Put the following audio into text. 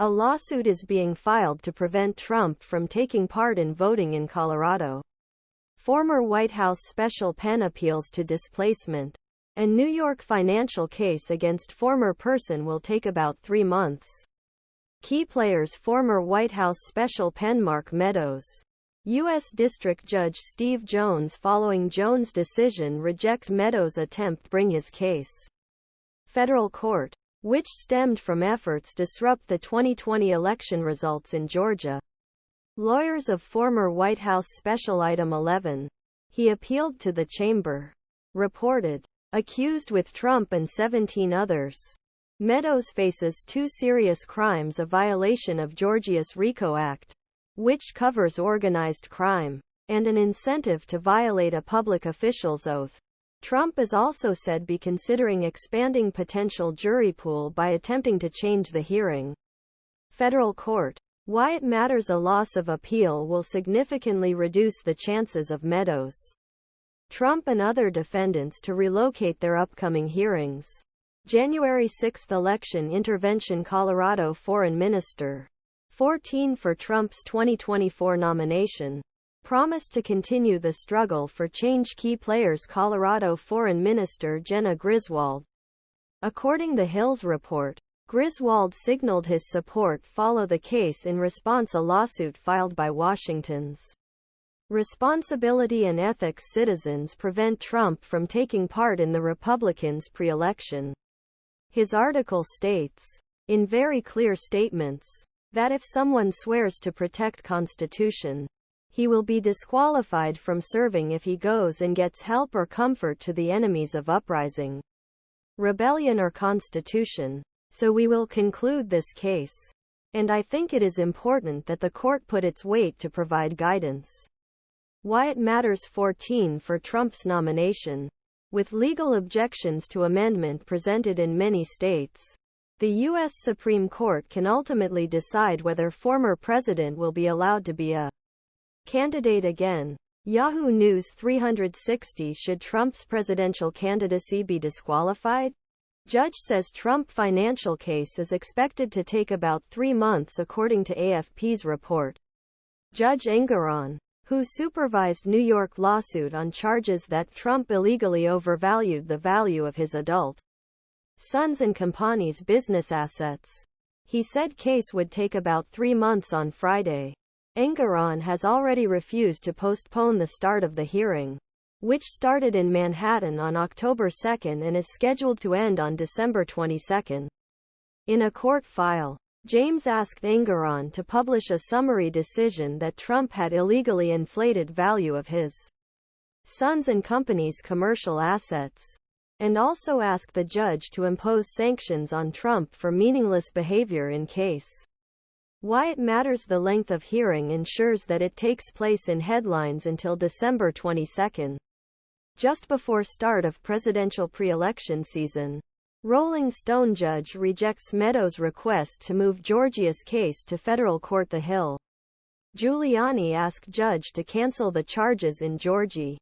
A lawsuit is being filed to prevent Trump from taking part in voting in Colorado. Former White House special pen appeals to displacement. A New York financial case against former person will take about 3 months. Key players: former White House special pen Mark Meadows. U.S. District Judge Steve Jones following Jones' decision reject Meadows' attempt bring his case. Federal court, which stemmed from efforts to disrupt the 2020 election results in Georgia. Lawyers of former White House special item 11. He appealed to the chamber. Reported. Accused with Trump and 17 others. Meadows faces 2 serious crimes: a violation of Georgia's RICO Act, which covers organized crime, and an incentive to violate a public official's oath. Trump is also said be considering expanding potential jury pool by attempting to change the hearing. Federal court. Why it matters: a loss of appeal will significantly reduce the chances of Meadows, Trump and other defendants to relocate their upcoming hearings. January 6 election intervention. Colorado Foreign Minister 14 for Trump's 2024 nomination. Promised to continue the struggle for change. Key players: Colorado Foreign Minister Jena Griswold. According to Hill's report, Griswold signaled his support follow the case in response a lawsuit filed by Washington's Responsibility and Ethics Citizens prevent Trump from taking part in the Republicans' pre-election. His article states, in very clear statements, that if someone swears to protect Constitution, he will be disqualified from serving if he goes and gets help or comfort to the enemies of uprising, rebellion or Constitution. So we will conclude this case. And I think it is important that the court put its weight to provide guidance. Why it matters. 14 for Trump's nomination. With legal objections to amendment presented in many states, the U.S. Supreme Court can ultimately decide whether former president will be allowed to be a candidate again. Yahoo News 360. Should Trump's presidential candidacy be disqualified? Judge says Trump financial case is expected to take about 3 months according to AFP's report. Judge Engoron, who supervised New York lawsuit on charges that Trump illegally overvalued the value of his adult sons and company's business assets. He said case would take about 3 months on Friday. Engoron has already refused to postpone the start of the hearing, which started in Manhattan on October 2 and is scheduled to end on December 22. In a court file, James asked Engoron to publish a summary decision that Trump had illegally inflated value of his sons and company's commercial assets, and also asked the judge to impose sanctions on Trump for meaningless behavior in case. Why it matters. The length of hearing ensures that it takes place in headlines until December 22, just before start of presidential pre-election season. Rolling Stone judge rejects Meadows' request to move Georgia's case to federal court. The Hill Giuliani asked judge to cancel the charges in Georgi.